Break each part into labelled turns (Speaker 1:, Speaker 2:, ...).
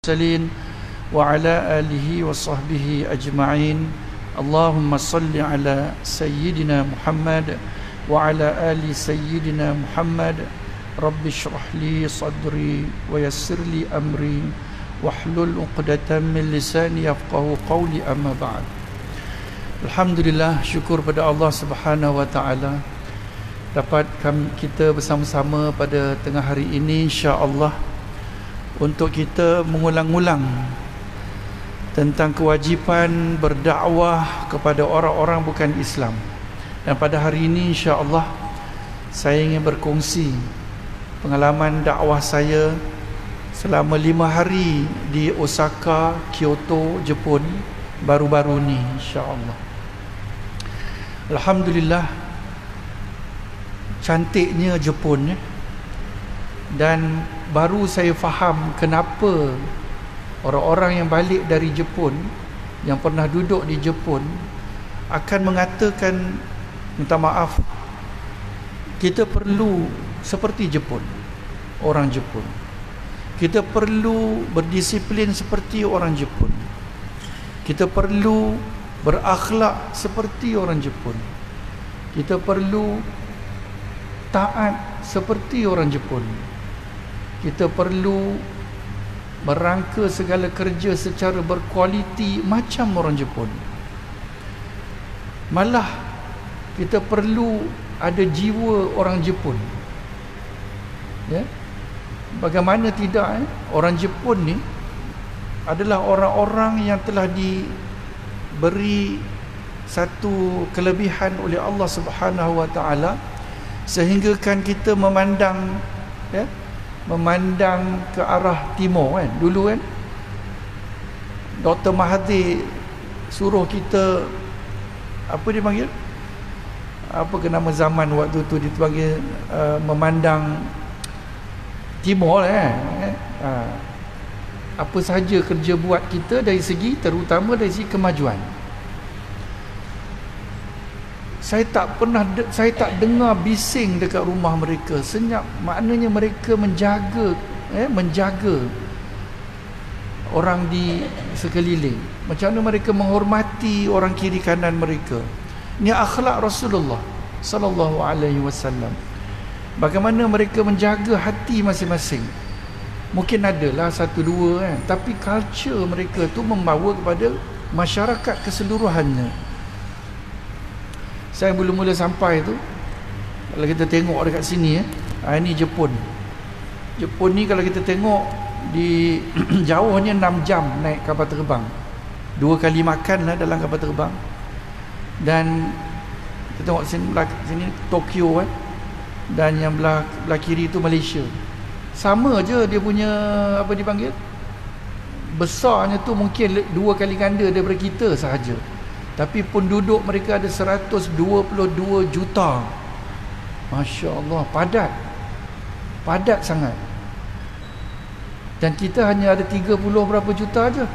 Speaker 1: المرسلين وعلى آله وصحبه أجمعين. اللهم صل على سيدنا محمد وعلى آل سيدنا محمد. رب اشرح لي صدري ويسر لي أمري واحلل عقدة من lisani yafqahu qawli, amma ba'd. Alhamdulillah, syukur pada Allah Subhanahu wa taala dapat kita bersama-sama pada tengah hari ini insya-Allah untuk kita mengulang-ulang tentang kewajipan berdakwah kepada orang-orang bukan Islam. Dan pada hari ini insya-Allah saya ingin berkongsi pengalaman dakwah saya selama 5 hari di Osaka, Kyoto, Jepun baru-baru ni insya-Allah. Alhamdulillah, cantiknya Jepun dan baru saya faham kenapa orang-orang yang balik dari Jepun, yang pernah duduk di Jepun, akan mengatakan, minta maaf, kita perlu seperti Jepun, orang Jepun. Kita perlu berdisiplin seperti orang Jepun. Kita perlu berakhlak seperti orang Jepun. Kita perlu taat seperti orang Jepun. Kita perlu merangka segala kerja secara berkualiti macam orang Jepun. Malah kita perlu ada jiwa orang Jepun. Ya. Bagaimana tidak, orang Jepun ni adalah orang-orang yang telah diberi satu kelebihan oleh Allah Subhanahu wa taala sehingga kan kita memandang ke arah timur kan. Dulu kan Dr. Mahathir suruh kita, apa dia panggil, apa ke nama zaman waktu tu dia panggil, memandang timur apa sahaja kerja buat kita dari segi, terutama dari segi kemajuan. Saya tak dengar bising dekat rumah mereka, senyap. Maknanya mereka menjaga orang di sekeliling. Macam mana mereka menghormati orang kiri kanan mereka. Ini akhlak Rasulullah sallallahu alaihi wasallam. Bagaimana mereka menjaga hati masing-masing. Mungkin adalah satu dua kan, tapi culture mereka tu membawa kepada masyarakat keseluruhannya. Saya mula-mula sampai tu, kalau kita tengok dekat sini ini Jepun. Jepun ni kalau kita tengok di jauhnya 6 jam naik kapal terbang. 2 kali makan lah dalam kapal terbang. Dan kita tengok sini Tokyo dan yang belah kiri tu Malaysia. Sama je dia punya, apa dipanggil, besarnya tu mungkin 2 kali ganda daripada kita sahaja. Tapi penduduk mereka ada 122 juta. Masya Allah, padat sangat. Dan kita hanya ada 30 berapa juta aja.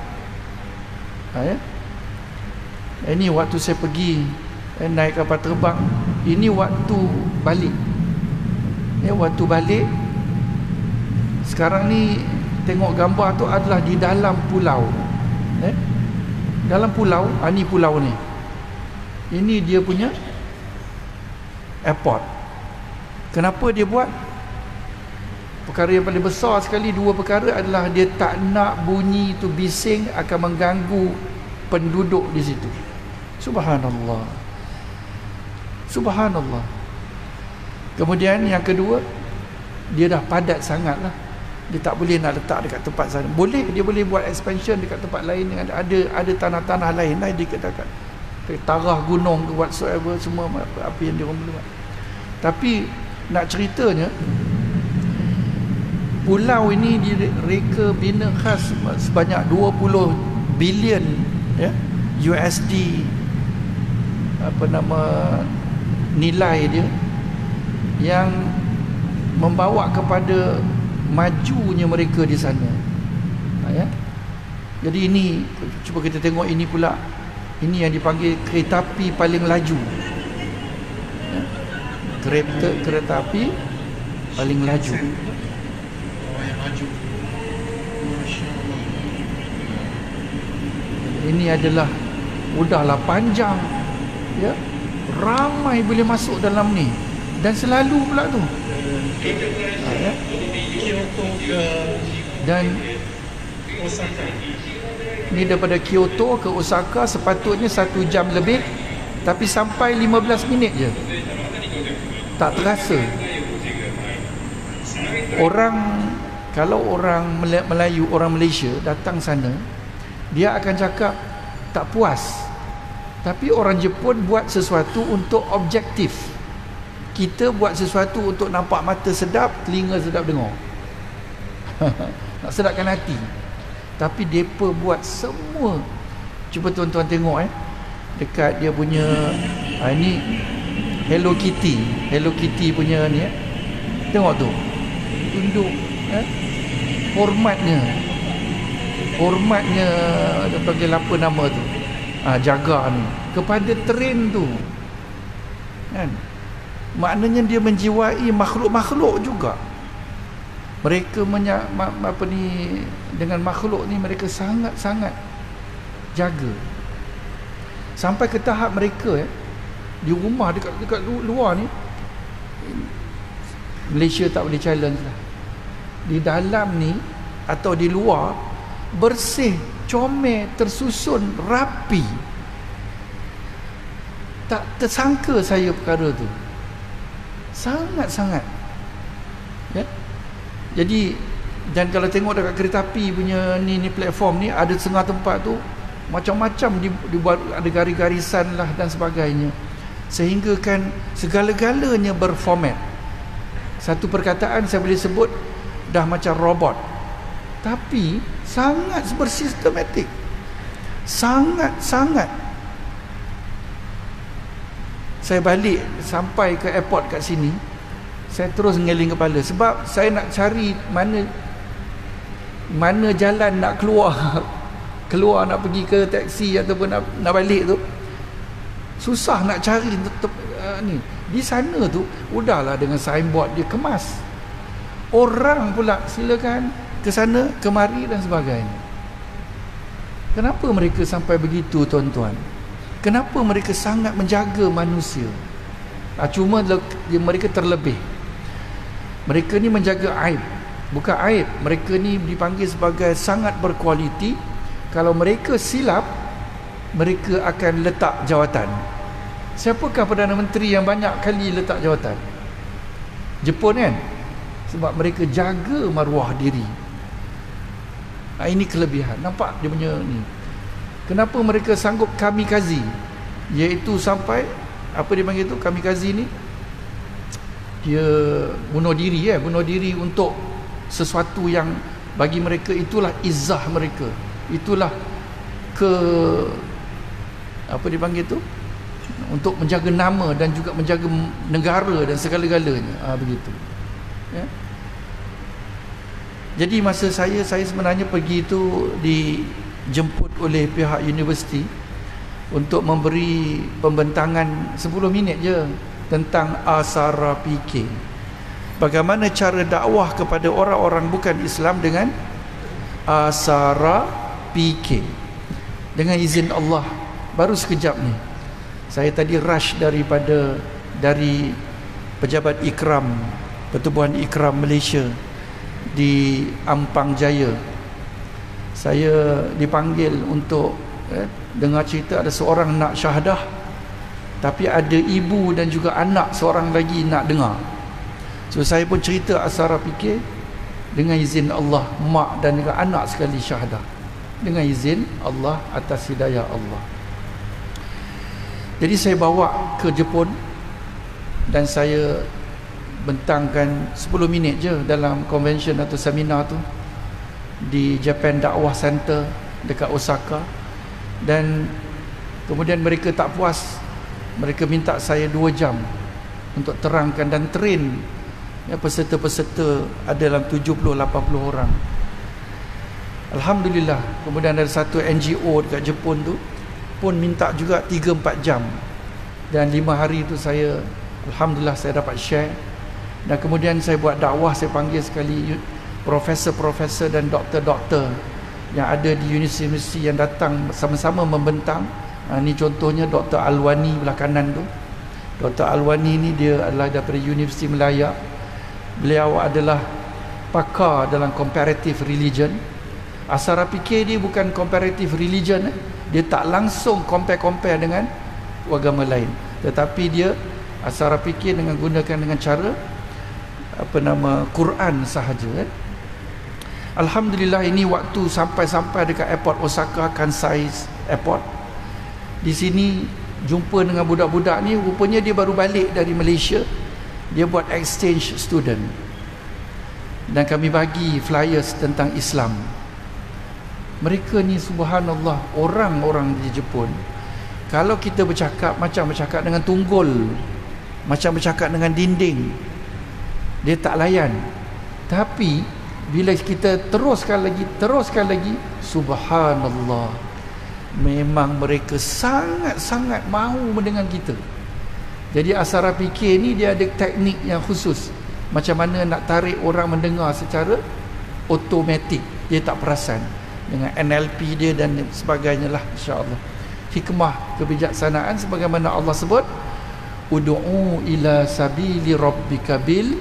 Speaker 1: Ini waktu saya pergi naik kapal terbang. Ini waktu balik. Waktu balik. Sekarang ni tengok gambar tu adalah di dalam pulau. Dalam pulau, ni pulau ni. Ini dia punya airport. Kenapa dia buat? Perkara yang paling besar sekali, 2 perkara adalah dia tak nak bunyi tu bising akan mengganggu penduduk di situ. Subhanallah. Subhanallah. Kemudian yang kedua, dia dah padat sangat lah. Dia tak boleh nak letak dekat tempat sana. Dia boleh buat expansion dekat tempat lain. Ada tanah-tanah lain lah dekat tarah gunung ke whatsoever, semua apa yang dia orang boleh buat. Tapi nak ceritanya, pulau ini direka bina khas sebanyak 20 bilion USD nilai dia, yang membawa kepada majunya mereka di sana. Jadi ini, cuba kita tengok ini pula. Ini yang dipanggil kereta api paling laju. Kereta api paling laju. Ini adalah udahlah panjang, ya, ramai boleh masuk dalam ni, dan selalu pula tu, ya.
Speaker 2: Kyoto ke
Speaker 1: Dan
Speaker 2: Osaka.
Speaker 1: ni daripada Kyoto ke Osaka sepatutnya 1 jam lebih, tapi sampai 15 minit je, tak terasa. Kalau orang Melayu, orang Malaysia datang sana, dia akan cakap tak puas. Tapi orang Jepun buat sesuatu untuk objektif. Kita buat sesuatu untuk nampak mata sedap, telinga sedap dengar. Nak sedapkan hati. Tapi mereka buat semua. Cuba tuan-tuan tengok dekat dia punya ni Hello Kitty punya ni tengok tu. Tunduk hormatnya dia panggil apa nama tu, jaga ni kepada train tu, kan. Maknanya dia menjiwai makhluk-makhluk juga. Mereka dengan makhluk ni mereka sangat-sangat jaga. Sampai ke tahap mereka di rumah dekat luar ni, Malaysia tak boleh challenge lah. Di dalam ni atau di luar bersih, comel, tersusun, rapi. Tak tersangka saya perkara tu. Sangat-sangat, ya. Jadi, dan kalau tengok dekat kereta api punya ni platform ni, ada setengah tempat tu macam-macam dibuat, ada garis-garisan lah dan sebagainya, sehingga kan segala-galanya berformat. Satu perkataan saya boleh sebut dah macam robot, tapi sangat bersistematik, sangat-sangat. Saya balik sampai ke airport kat sini, saya terus ngeling kepala, sebab saya nak cari mana jalan nak keluar nak pergi ke taksi ataupun nak balik tu. Susah nak cari ni. Di sana tu udahlah dengan signboard dia kemas. Orang pula silakan ke sana kemari dan sebagainya. Kenapa mereka sampai begitu, tuan-tuan? Kenapa mereka sangat menjaga manusia? Cuma mereka terlebih. Mereka ni menjaga aib, bukan aib. Mereka ni dipanggil sebagai sangat berkualiti. Kalau mereka silap, mereka akan letak jawatan. Siapakah Perdana Menteri yang banyak kali letak jawatan? Jepun, kan? Sebab mereka jaga maruah diri. Ini kelebihan. Nampak dia punya ni. Kenapa mereka sanggup kamikaze? Iaitu sampai, apa dia panggil tu, kamikaze ni, dia bunuh diri untuk sesuatu yang bagi mereka itulah izzah mereka. Itulah apa dia panggil tu, untuk menjaga nama dan juga menjaga negara dan segala-galanya. Begitu, ya. Jadi masa saya sebenarnya pergi tu dijemput oleh pihak universiti untuk memberi pembentangan 10 minit je tentang Asara PK. Bagaimana cara dakwah kepada orang-orang bukan Islam dengan Asara PK. Dengan izin Allah, baru sekejap ni. Saya tadi rush dari pejabat Ikram, Pertubuhan Ikram Malaysia di Ampang Jaya. Saya dipanggil untuk dengar cerita ada seorang nak syahadah, tapi ada ibu dan juga anak seorang lagi nak dengar. So saya pun cerita Asara PK dengan izin Allah, mak dan juga anak sekali syahadah dengan izin Allah, atas hidayah Allah. Jadi saya bawa ke Jepun dan saya bentangkan 10 minit je dalam convention atau seminar tu di Japan Dakwah Center dekat Osaka. Dan kemudian mereka tak puas, mereka minta saya 2 jam untuk terangkan dan train, ya, peserta-peserta ada dalam 70-80 orang. Alhamdulillah, kemudian ada satu NGO dekat Jepun tu pun minta juga 3-4 jam. Dan 5 hari tu saya, alhamdulillah, saya dapat share. Dan kemudian saya buat dakwah, saya panggil sekali profesor-profesor dan doktor-doktor yang ada di universiti yang datang sama-sama membentang. Ni contohnya Dr. Alwani belah kanan tu. Dr. Alwani ni dia adalah daripada Universiti Melaya. Beliau adalah pakar dalam comparative religion. Asara fikir dia bukan comparative religion, dia tak langsung compare dengan agama lain, tetapi dia asara fikir dengan gunakan dengan cara Quran sahaja. Alhamdulillah, ini waktu sampai dekat airport Osaka, Kansai Airport. Di sini jumpa dengan budak-budak ni, rupanya dia baru balik dari Malaysia. Dia buat exchange student. Dan kami bagi flyers tentang Islam. Mereka ni subhanallah, orang-orang di Jepun, kalau kita bercakap macam bercakap dengan tunggul, macam bercakap dengan dinding, dia tak layan. Tapi bila kita teruskan lagi, subhanallah, memang mereka sangat-sangat mahu mendengar kita. Jadi asara fikir ni dia ada teknik yang khusus, macam mana nak tarik orang mendengar secara automatik, dia tak perasan, dengan NLP dia dan sebagainya lah, insya-Allah. Hikmah kebijaksanaan sebagaimana Allah sebut, ud'u ila sabili rabbika bil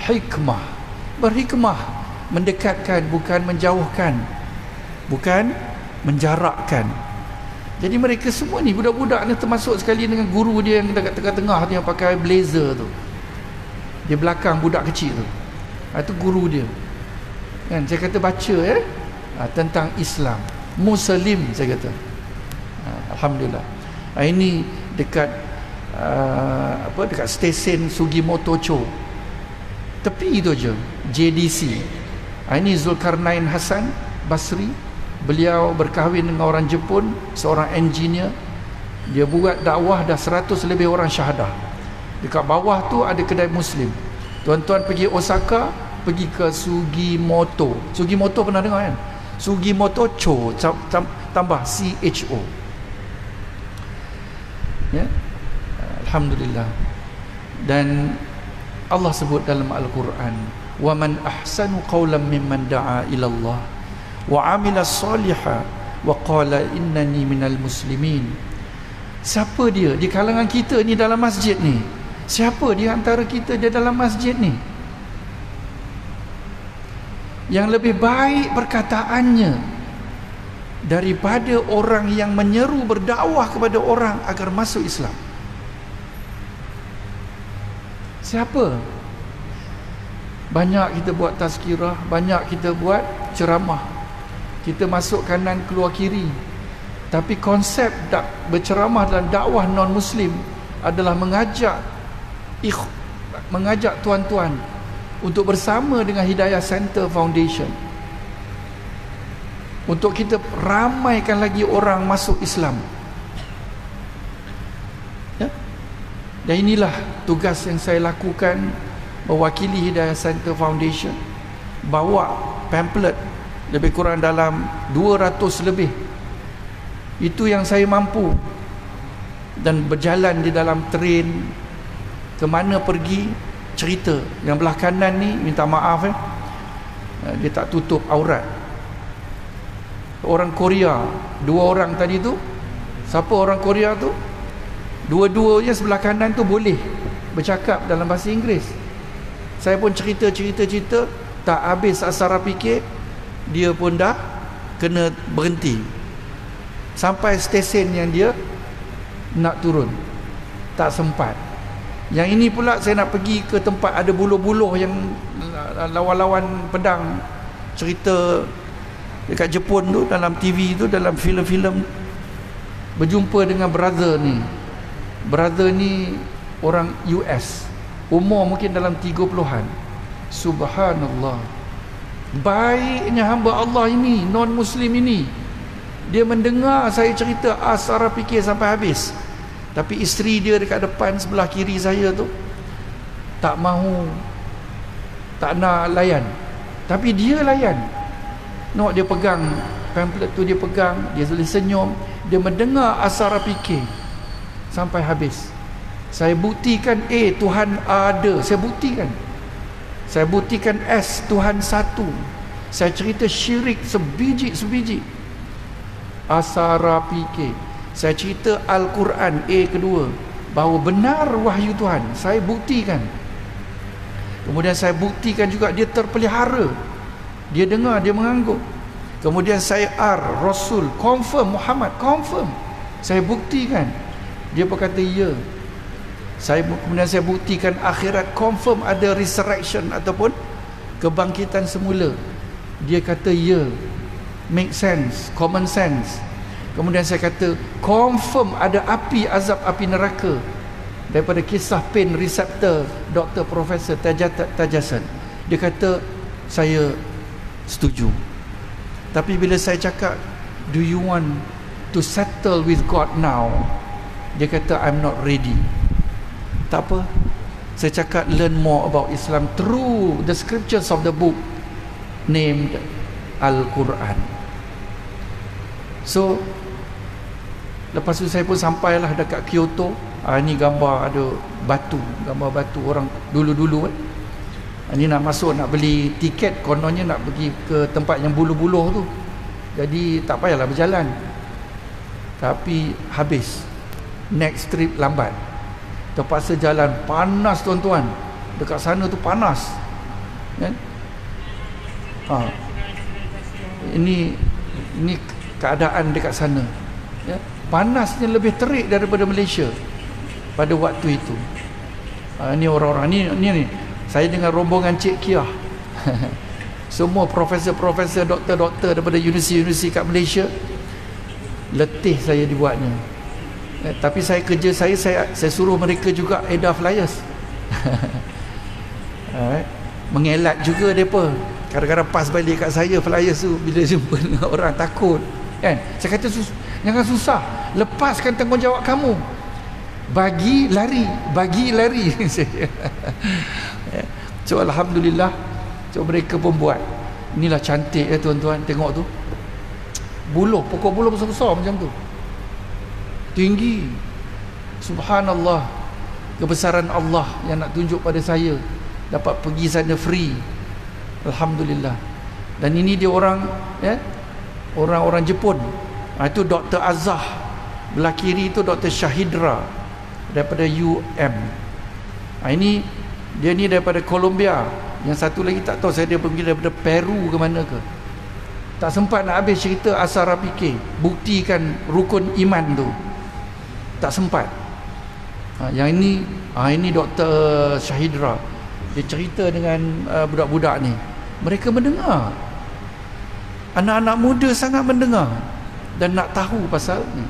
Speaker 1: hikmah. Berhikmah, mendekatkan bukan menjauhkan, bukan menjarakkan. Jadi mereka semua ni, budak-budak ni, termasuk sekali dengan guru dia yang dekat tengah-tengah tu, yang pakai blazer tu, dia belakang budak kecil tu. Itu guru dia kan. Saya kata baca tentang Islam, Muslim, saya kata. Alhamdulillah. Ini dekat dekat stesen Sugimoto-cho, tepi tu je, JDC. Ini Zulkarnain Hasan Basri. Beliau berkahwin dengan orang Jepun, seorang engineer. Dia buat dakwah, dah 100 lebih orang syahadah. Dekat bawah tu ada kedai Muslim. Tuan-tuan pergi Osaka, pergi ke Sugimoto. Sugimoto pernah dengar kan? Sugimoto-cho tambah CHO. Ya. Alhamdulillah. Dan Allah sebut dalam Al-Quran, wa man ahsanu qawlan mimman da'a ila Allah wa 'amila shalihan wa qala innani minal muslimin. Siapa dia di kalangan kita ni dalam masjid ni? Siapa di antara kita dia dalam masjid ni yang lebih baik perkataannya daripada orang yang menyeru berdakwah kepada orang agar masuk Islam? Siapa? Banyak kita buat tazkirah, banyak kita buat ceramah, kita masuk kanan keluar kiri. Tapi konsep berceramah dan dakwah non-Muslim adalah mengajak tuan-tuan untuk bersama dengan Hidayah Center Foundation, untuk kita ramaikan lagi orang masuk Islam. Ya? Dan inilah tugas yang saya lakukan mewakili Hidayah Center Foundation. Bawa pamphlet lebih kurang dalam 200 lebih. Itu yang saya mampu. Dan berjalan di dalam train, ke mana pergi, cerita. Yang belah kanan ni, minta maaf dia tak tutup aurat. Orang Korea, 2 orang tadi tu. Siapa orang Korea tu? Dua-duanya sebelah kanan tu boleh bercakap dalam bahasa Inggeris. Saya pun cerita, tak habis asara fikir, dia pun dah kena berhenti. Sampai stesen yang dia nak turun, tak sempat. Yang ini pula saya nak pergi ke tempat ada buluh-buluh yang lawan-lawan pedang, cerita dekat Jepun tu, dalam TV tu, dalam filem-filem. Berjumpa dengan brother ni orang US, umur mungkin dalam 30-an. Subhanallah, baiknya hamba Allah ini, non-Muslim ini. Dia mendengar saya cerita asara fikir sampai habis. Tapi isteri dia dekat depan sebelah kiri saya tu tak mahu, tak nak layan. Tapi dia layan. Dia pegang pamphlet tu, dia pegang, dia senyum, dia mendengar asara fikir sampai habis. Saya buktikan Tuhan ada, saya buktikan S, Tuhan satu. Saya cerita syirik sebiji-sebiji. Asara fikir. Saya cerita Al-Quran kedua, bahawa benar wahyu Tuhan. Saya buktikan. Kemudian saya buktikan juga dia terpelihara. Dia dengar, dia mengangguk. Kemudian saya Rasul, confirm Muhammad, confirm. Saya buktikan. Dia berkata ya. Kemudian saya buktikan akhirat, confirm ada resurrection ataupun kebangkitan semula. Dia kata ya. Make sense, common sense. Kemudian saya kata confirm ada api, azab api neraka daripada kisah pain receptor Dr. Profesor Tajasan. Dia kata saya setuju. Tapi bila saya cakap do you want to settle with God now, dia kata I'm not ready. Tak apa, saya cakap learn more about Islam through the scriptures of the book named Al-Quran. So lepas tu saya pun sampailah dekat Kyoto. Ni gambar ada batu, gambar batu orang dulu-dulu Ni nak masuk, nak beli tiket, kononnya nak pergi ke tempat yang buluh-buluh tu. Jadi tak payahlah berjalan. Tapi habis. Next trip lambat. Terpaksa jalan, panas tuan-tuan. Dekat sana tu panas. Kan? Ini keadaan dekat sana. Ya? Panasnya lebih terik daripada Malaysia pada waktu itu. Ni orang-orang ni saya dengan rombongan Cik Kiah. Semua profesor-profesor, doktor-doktor daripada universiti-universiti kat Malaysia. Letih saya dibuatnya. Tapi saya kerja saya suruh mereka juga edar flyers. Mengelat juga mereka. Kadang-kadang pas balik kat saya flyers tu, bila jumpa dengan orang takut. Kan? Saya kata jangan susah, lepaskan tanggungjawab kamu. Bagi lari. So alhamdulillah, so mereka pun buat. Inilah cantik tuan-tuan, tengok tu. Pokok buluh besar-besar macam tu. Tinggi. Subhanallah. Kebesaran Allah yang nak tunjuk pada saya. Dapat pergi sana free. Alhamdulillah. Dan ini dia orang orang Jepun. Itu Dr. Azah. Belah kiri itu Dr. Shahidra daripada UM. Ini dia ni daripada Colombia. Yang satu lagi tak tahu saya, dia pergi daripada Peru ke mana ke. Tak sempat nak habis cerita asara fikir, buktikan rukun iman tu. Tak sempat. Yang ini Dr. Shahidra. Dia cerita dengan budak-budak ni. Mereka mendengar. Anak-anak muda sangat mendengar dan nak tahu pasal ni.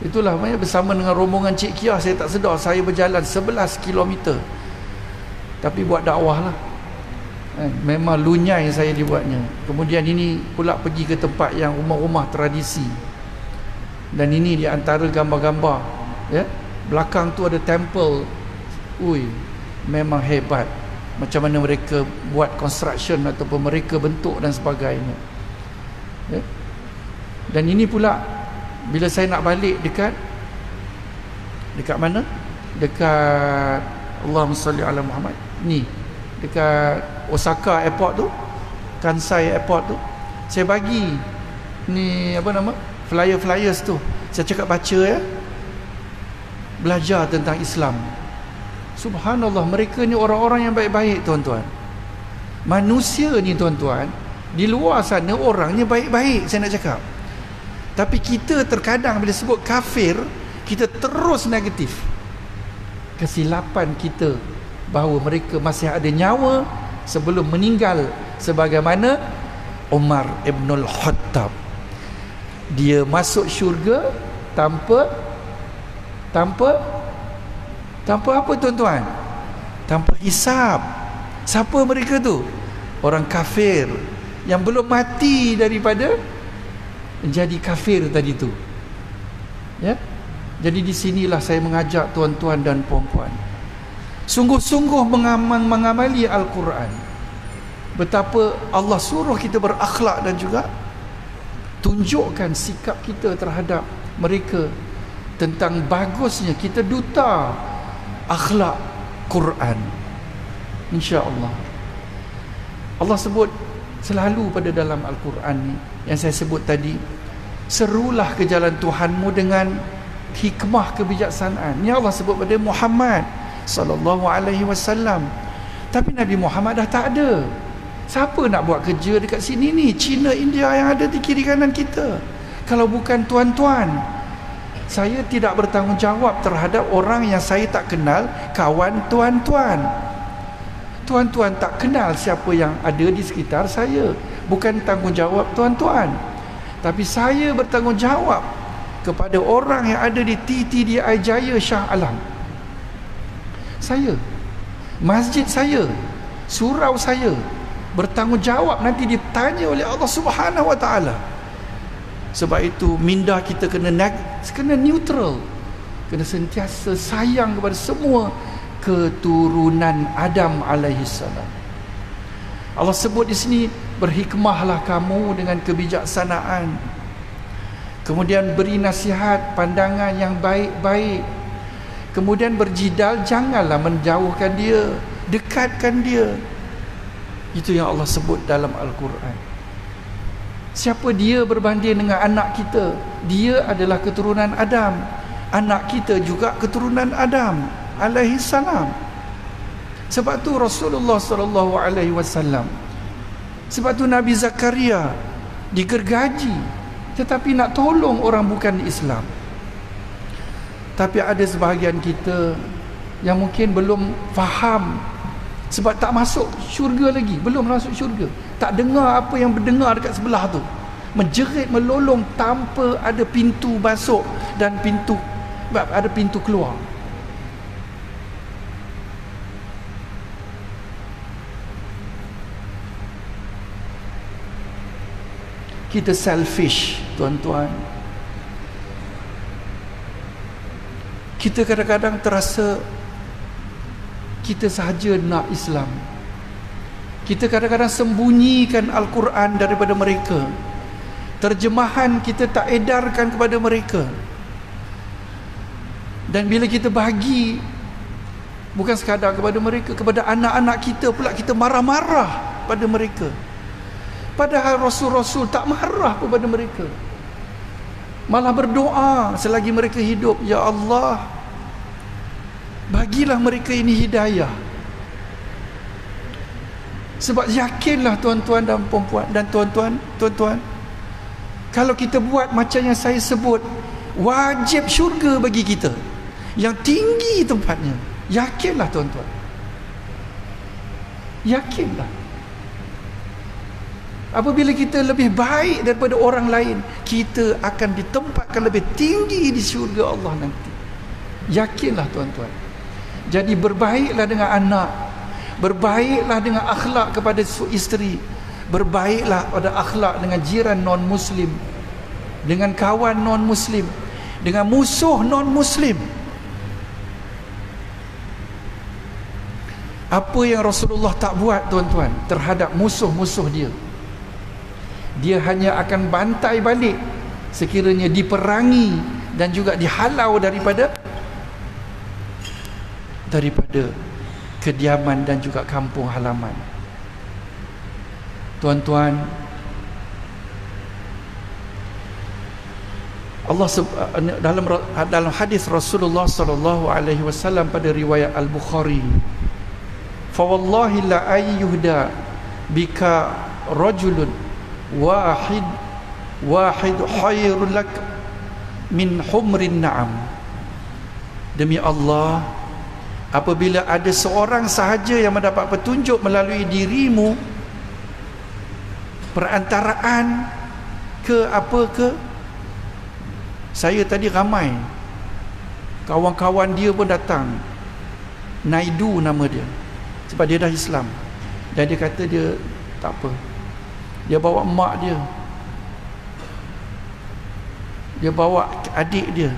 Speaker 1: Itulah bersama dengan rombongan Cik Kiah, saya tak sedar saya berjalan 11 km. Tapi buat dakwah lah. Memang lunyai saya dibuatnya. Kemudian ini pula pergi ke tempat yang rumah-rumah tradisi. Dan ini di antara gambar-gambar. Belakang tu ada temple. Memang hebat. Macam mana mereka buat construction ataupun mereka bentuk dan sebagainya. Dan ini pula bila saya nak balik dekat mana? Dekat Allahumma salli ala Muhammad. Ni dekat Osaka airport tu, Kansai airport tu, saya bagi ni flyer-flyers tu. Saya cakap baca belajar tentang Islam. Subhanallah, mereka ni orang-orang yang baik-baik tuan-tuan. Manusia ni tuan-tuan, di luar sana orangnya baik-baik saya nak cakap. Tapi kita terkadang bila sebut kafir, kita terus negatif. Kesilapan kita bahawa mereka masih ada nyawa sebelum meninggal, sebagaimana Umar Ibn Al-Khattab. Dia masuk syurga tanpa apa tuan-tuan? Tanpa hisab. Siapa mereka tu? Orang kafir yang belum mati daripada menjadi kafir tadi tu. Jadi di sinilah saya mengajak tuan-tuan dan puan-puan sungguh-sungguh mengamali Al-Quran. Betapa Allah suruh kita berakhlak dan juga tunjukkan sikap kita terhadap mereka tentang bagusnya kita duta akhlak Quran. InsyaAllah Allah sebut selalu pada dalam Al-Quran ni yang saya sebut tadi, serulah ke jalan Tuhanmu dengan hikmah kebijaksanaan. Ni Allah sebut pada Muhammad sallallahu alaihi wasallam. Tapi Nabi Muhammad dah tak ada. Siapa nak buat kerja dekat sini ni? China, India yang ada di kiri kanan kita. Kalau bukan tuan-tuan, saya tidak bertanggungjawab terhadap orang yang saya tak kenal, kawan tuan-tuan. Tuan-tuan tak kenal siapa yang ada di sekitar saya. Bukan tanggungjawab tuan-tuan. Tapi saya bertanggungjawab kepada orang yang ada di TTDI Jaya Shah Alam. Saya, masjid saya, surau saya, bertanggungjawab nanti ditanya oleh Allah Subhanahu Wa Taala. Sebab itu minda kita kena neutral, kena sentiasa sayang kepada semua keturunan Adam alaihissalam. Allah sebut di sini, berhikmahlah kamu dengan kebijaksanaan. Kemudian beri nasihat, pandangan yang baik-baik. Kemudian berjidal, janganlah menjauhkan dia, dekatkan dia. Itu yang Allah sebut dalam Al-Quran. Siapa dia berbanding dengan anak kita? Dia adalah keturunan Adam. Anak kita juga keturunan Adam alaihi salam. Sebab tu Rasulullah sallallahu alaihi wasallam, sebab tu Nabi Zakaria digergaji tetapi nak tolong orang bukan Islam. Tapi ada sebahagian kita yang mungkin belum faham, sebab tak masuk syurga lagi, belum masuk syurga, tak dengar apa yang berdengar dekat sebelah tu, menjerit melolong tanpa ada pintu masuk dan ada pintu keluar. Kita selfish, tuan-tuan. Kita kadang-kadang terasa kita sahaja nak Islam. Kita kadang-kadang sembunyikan Al-Quran daripada mereka. Terjemahan kita tak edarkan kepada mereka. Dan bila kita bagi, bukan sekadar kepada mereka, kepada anak-anak kita pula kita marah-marah pada mereka. Padahal Rasul-Rasul tak marah kepada mereka, malah berdoa selagi mereka hidup, ya Allah, bagilah mereka ini hidayah. Sebab yakinlah tuan-tuan dan puan-puan dan tuan-tuan, kalau kita buat macam yang saya sebut, wajib syurga bagi kita, yang tinggi tempatnya. Yakinlah tuan-tuan, yakinlah. Apabila kita lebih baik daripada orang lain, kita akan ditempatkan lebih tinggi di syurga Allah nanti. Yakinlah tuan-tuan. Jadi berbaiklah dengan anak, berbaiklah dengan akhlak kepada isteri, berbaiklah pada akhlak dengan jiran non-muslim, dengan kawan non-muslim, dengan musuh non-muslim. Apa yang Rasulullah tak buat tuan-tuan terhadap musuh-musuh dia, dia hanya akan bantai balik sekiranya diperangi dan juga dihalau daripada kediaman dan juga kampung halaman. Tuan-tuan, Allah dalam hadis Rasulullah sallallahu alaihi wasallam pada riwayat Al-Bukhari, fa wallahi la ayyuhda bika rajulun wahid khairul lak min humrin na'am. Demi Allah, apabila ada seorang sahaja yang mendapat petunjuk melalui dirimu, perantaraan ke saya tadi ramai kawan-kawan dia pun datang, Naidu nama dia, sebab dia dah Islam, dan dia kata dia tak apa, dia bawa mak dia, dia bawa adik dia.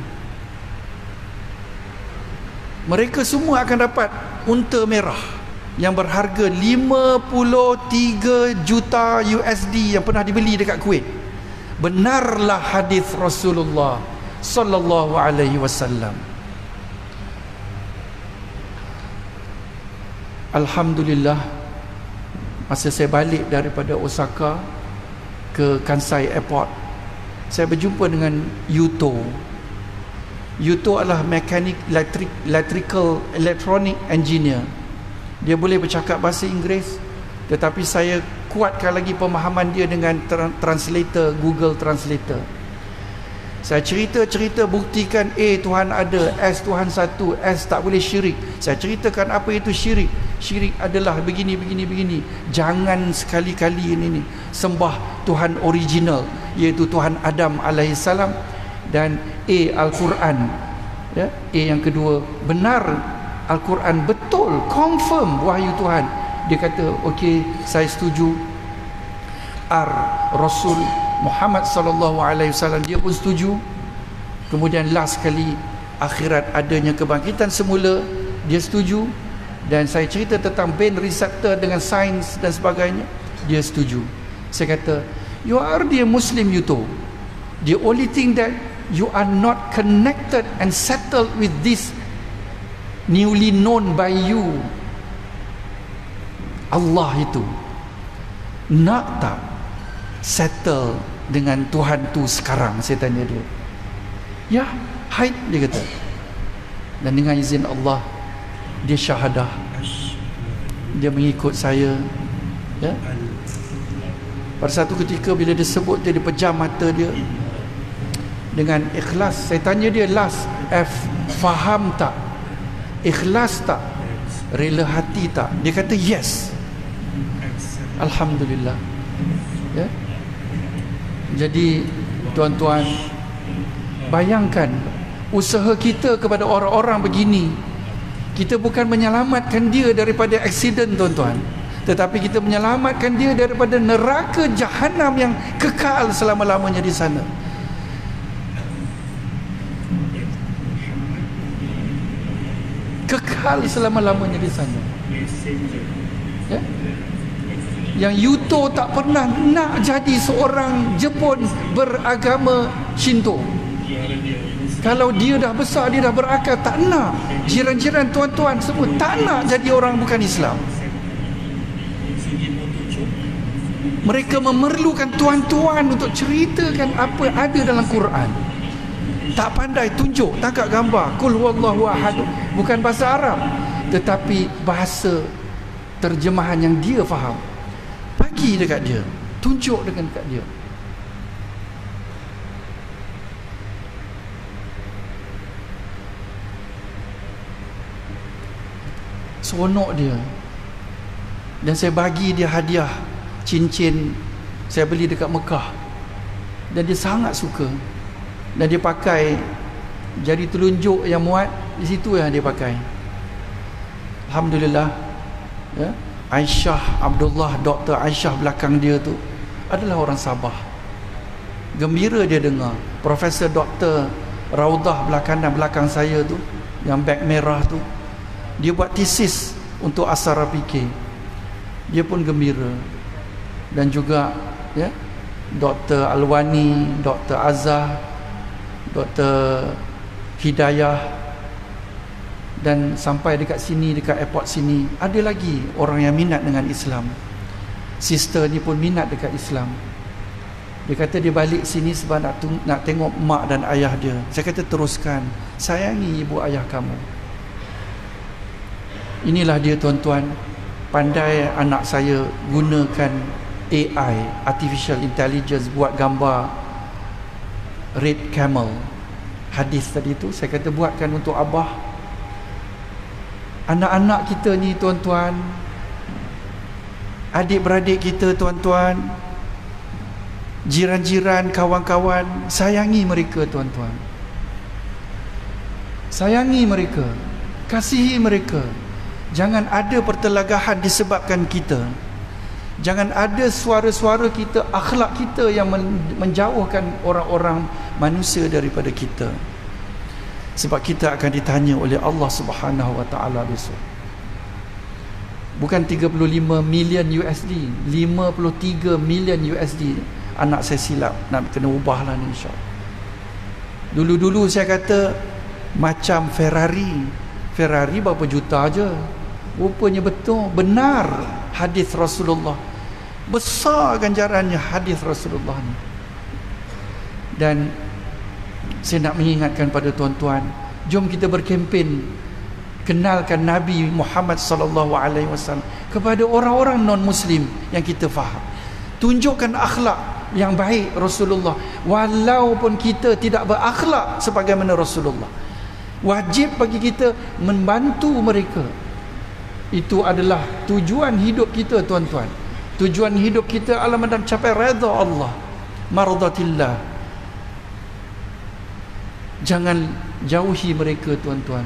Speaker 1: Mereka semua akan dapat unta merah yang berharga 53 juta USD yang pernah dibeli dekat Kuwait. Benarlah hadis Rasulullah sallallahu alaihi wasallam. Alhamdulillah, Masa saya balik daripada Osaka ke Kansai Airport, saya berjumpa dengan Yuto. Yuto adalah mekanik electronic engineer. Dia boleh bercakap bahasa Inggeris, tetapi saya kuatkan lagi pemahaman dia dengan translator, Google Translator. Saya cerita buktikan Tuhan ada, S Tuhan satu, S tak boleh syirik. Saya ceritakan apa itu syirik. Syirik adalah begini. Jangan sekali-kali ini sembah Tuhan original, iaitu Tuhan Adam alaihissalam. Dan Al-Quran, ya, yang kedua, benar Al-Quran betul, confirm wahyu Tuhan. Dia kata okey, saya setuju. Rasul Muhammad sallallahu alaihi wasallam, dia pun setuju. Kemudian last kali, akhirat adanya kebangkitan semula, dia setuju. Dan saya cerita tentang brain receptor dengan sains dan sebagainya, dia setuju. Saya kata, you are the Muslim, Yuto. The only thing that you are not connected and settled with this newly known by you, Allah itu. Nak tak settle dengan Tuhan tu sekarang? Saya tanya dia. Ya, haid, dia kata. Dan dengan izin Allah, dia syahadah. Dia mengikut saya, ya. Pada satu ketika bila dia sebut, dia pejam mata dia dengan ikhlas. Saya tanya dia last, faham tak? Ikhlas tak? Rela hati tak? Dia kata yes. Alhamdulillah, ya. Jadi tuan-tuan, bayangkan usaha kita kepada orang-orang begini. Kita bukan menyelamatkan dia daripada aksiden, tuan-tuan, tetapi kita menyelamatkan dia daripada neraka jahanam yang kekal selama-lamanya di sana. Kekal selama-lamanya di sana, ya? Yang Yuto tak pernah nak jadi seorang Jepun beragama Shinto. Kalau dia dah besar, dia dah berakal, tak nak. Jiran-jiran tuan-tuan semua tak nak jadi orang bukan Islam. Mereka memerlukan tuan-tuan untuk ceritakan apa ada dalam Quran. Tak pandai tunjuk, tangkap gambar, Qul huwallahu ahad, bukan bahasa Arab, tetapi bahasa terjemahan yang dia faham. Bagi dekat dia, tunjuk dekat dia. Seronok dia. Dan saya bagi dia hadiah cincin, saya beli dekat Mekah, dan dia sangat suka. Dan dia pakai jari telunjuk yang muat di situ, yang dia pakai. Alhamdulillah, ya. Aisyah Abdullah, Dr. Aisyah belakang dia tu adalah orang Sabah. Gembira dia dengar. Profesor Dr. Raudah belakang saya tu, yang beg merah tu, dia buat tesis untuk Asara PK. Dia pun gembira. Dan juga, ya, Dr. Alwani, Dr. Azhar, Dr. Hidayah, dan sampai dekat sini, dekat airport sini, ada lagi orang yang minat dengan Islam. Sister ni pun minat dekat Islam. Dia kata dia balik sini sebab nak tengok mak dan ayah dia. Saya kata teruskan, sayangi ibu ayah kamu. Inilah dia, tuan-tuan. Pandai anak saya gunakan AI, Artificial Intelligence, buat gambar red camel, hadis tadi tu. Saya kata buatkan untuk abah. Anak-anak kita ni, tuan-tuan, adik-beradik kita, tuan-tuan, jiran-jiran, kawan-kawan, sayangi mereka, tuan-tuan. Sayangi mereka, kasihi mereka. Jangan ada pertelagahan disebabkan kita. Jangan ada suara-suara kita, akhlak kita yang menjauhkan orang-orang manusia daripada kita. Sebab kita akan ditanya oleh Allah Subhanahu wa taala besok. Bukan 35 million USD, 53 million USD. Anak saya silap, nak kena ubahlah ni, insya-Allah. Dulu-dulu saya kata macam Ferrari berapa juta aja. Rupanya betul, benar. hadis Rasulullah. Besar ganjarannya hadis Rasulullah ni. Dan saya nak mengingatkan pada tuan-tuan, jom kita berkempen kenalkan Nabi Muhammad sallallahu alaihi wasallam kepada orang-orang non-muslim yang kita faham. Tunjukkan akhlak yang baik Rasulullah, walaupun kita tidak berakhlak sebagaimana Rasulullah. Wajib bagi kita membantu mereka. Itu adalah tujuan hidup kita, tuan-tuan. Tujuan hidup kita adalah mencapai redha Allah, mardatillah. Jangan jauhi mereka, tuan-tuan.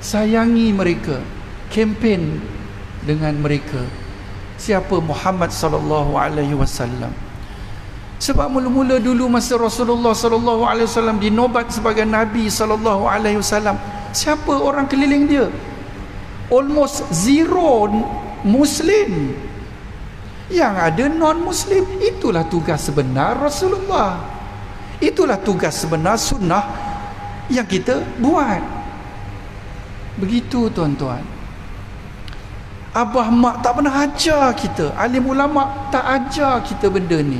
Speaker 1: Sayangi mereka, kempen dengan mereka. Siapa Muhammad sallallahu alaihi wasallam? Sebab mula-mula dulu masa Rasulullah sallallahu alaihi wasallam dinobat sebagai nabi sallallahu alaihi wasallam, siapa orang keliling dia? Almost zero muslim. Yang ada non-muslim. Itulah tugas sebenar Rasulullah. Itulah tugas sebenar sunnah yang kita buat. Begitu, tuan-tuan. Abah mak tak pernah ajar kita, alim ulama tak ajar kita benda ni.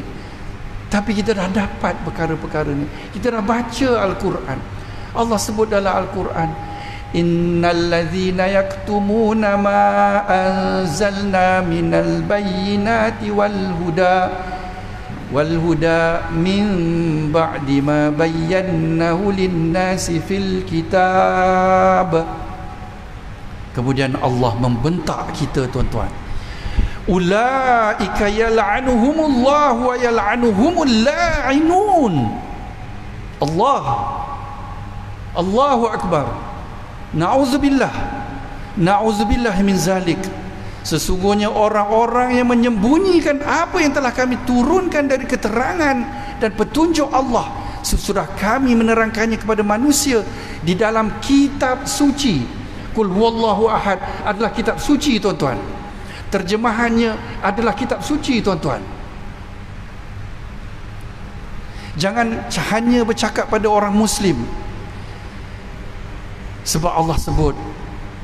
Speaker 1: Tapi kita dah dapat perkara-perkara ni. Kita dah baca Al-Quran. Allah sebut dalam Al-Quran, innal ladzina yaktumuna ma anzalna minal bayyinati wal huda min ba'di ma bayyanahu lin-nasi fil kitab. Kemudian Allah membentak kita, tuan-tuan. Ulaika yal'anuhumullah wa yal'anuhumul la'inun. Allahu akbar. Na'udzubillah. Na'udzubillah min zalik. Sesungguhnya orang-orang yang menyembunyikan apa yang telah kami turunkan dari keterangan dan petunjuk Allah, sesudah kami menerangkannya kepada manusia di dalam kitab suci. Qul huwallahu ahad adalah kitab suci, tuan-tuan. Terjemahannya adalah kitab suci, tuan-tuan. Jangan hanya bercakap pada orang muslim. Sebab Allah sebut,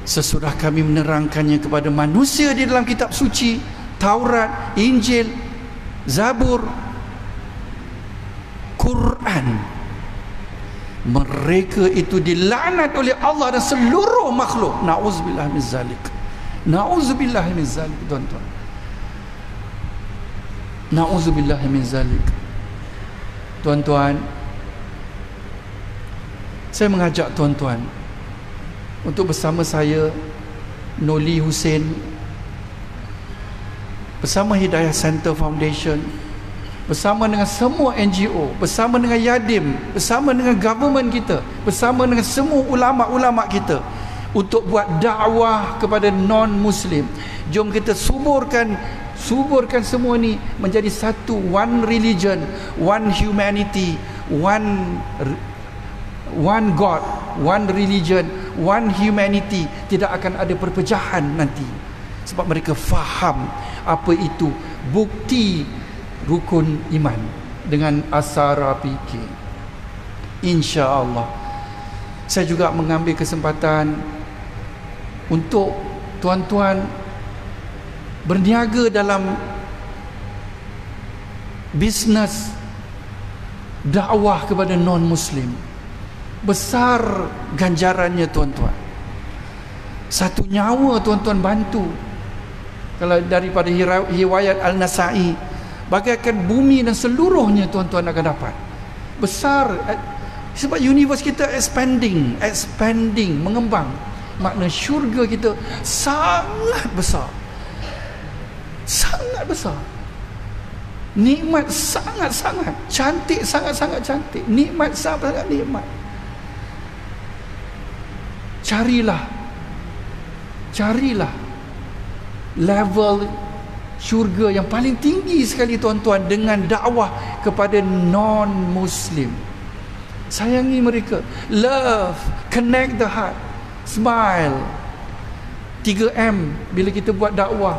Speaker 1: sesudah kami menerangkannya kepada manusia di dalam kitab suci, Taurat, Injil, Zabur, Quran. Mereka itu dilaknat oleh Allah dan seluruh makhluk. Na'udzubillah min zalik. Na'udzubillah min zalik, tuan-tuan. Na'udzubillah min zalik. Tuan-tuan, saya mengajak tuan-tuan untuk bersama saya, Noli Hussein, bersama Hidayah Center Foundation, bersama dengan semua NGO, bersama dengan Yadim, bersama dengan government kita, bersama dengan semua ulama-ulama kita, untuk buat dakwah kepada non-Muslim. Jom kita suburkan semua ni menjadi satu, one religion, one humanity, one God, one religion, one humanity. Tidak akan ada perpecahan nanti. Sebab mereka faham apa itu bukti rukun iman dengan asara fikir. InsyaAllah. Saya juga mengambil kesempatan untuk tuan-tuan berniaga dalam bisnes dakwah kepada non-Muslim. Besar ganjarannya, tuan-tuan. Satu nyawa, tuan-tuan, bantu. Kalau daripada riwayat Al-Nasa'i, bagaikan bumi dan seluruhnya, tuan-tuan, akan dapat. Besar. Sebab universe kita expanding, mengembang. Makna syurga kita sangat besar. Sangat besar. Nikmat sangat-sangat cantik, sangat-sangat cantik. Nikmat sangat-sangat nikmat. Carilah level syurga yang paling tinggi sekali, tuan-tuan, dengan dakwah kepada non-Muslim. Sayangi mereka. Love, connect the heart, smile. 3M bila kita buat dakwah.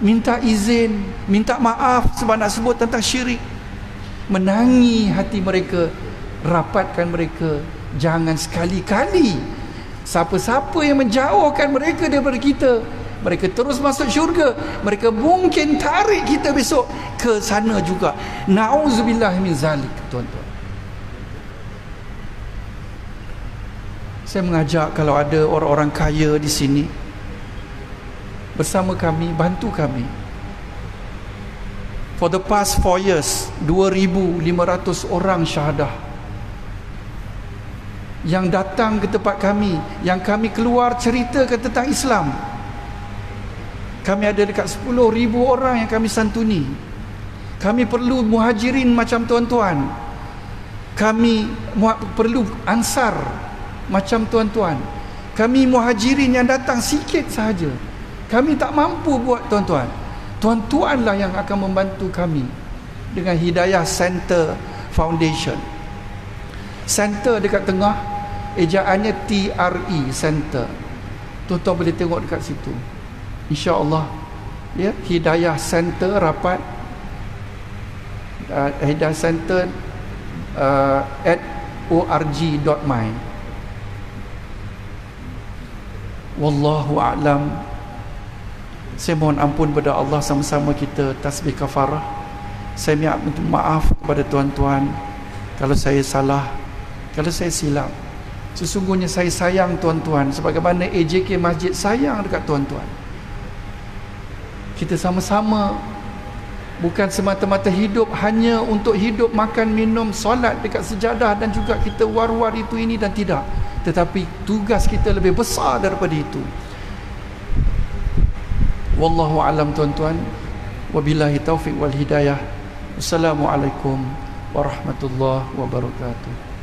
Speaker 1: Minta izin, minta maaf sebab nak sebut tentang syirik. Menangi hati mereka, rapatkan mereka. Jangan sekali-kali siapa-siapa yang menjauhkan mereka daripada kita, mereka terus masuk syurga, mereka mungkin tarik kita besok ke sana juga. Na'udzubillah min zalik, tuan-tuan. Saya mengajak kalau ada orang-orang kaya di sini bersama kami, bantu kami. For the past 4 years, 2,500 orang syahadah yang datang ke tempat kami, yang kami keluar ceritakan tentang Islam. Kami ada dekat 10,000 orang yang kami santuni. Kami perlu muhajirin macam tuan-tuan. Kami perlu ansar macam tuan-tuan. Kami muhajirin yang datang sikit sahaja. Kami tak mampu buat, tuan-tuan. Tuan-tuanlah yang akan membantu kami dengan Hidayah Center Foundation. Center dekat tengah, ejaannya TRE, Center. Tuan-tuan boleh tengok dekat situ, insya-Allah. Ya, Hidayah Center rapat, Hidayah Center at org.my. Wallahu a'lam. Saya mohon ampun pada Allah, sama-sama kita tasbih kafarah. Saya minta maaf kepada tuan-tuan kalau saya salah, kalau saya silap. Sesungguhnya saya sayang tuan-tuan sebagaimana AJK Masjid sayang dekat tuan-tuan. Kita sama-sama bukan semata-mata hidup hanya untuk hidup, makan, minum, solat dekat sejadah dan juga kita war-war itu ini dan tidak. Tetapi tugas kita lebih besar daripada itu. Wallahu alam, tuan-tuan. Wabillahi taufiq wal hidayah. Assalamualaikum warahmatullahi wabarakatuh.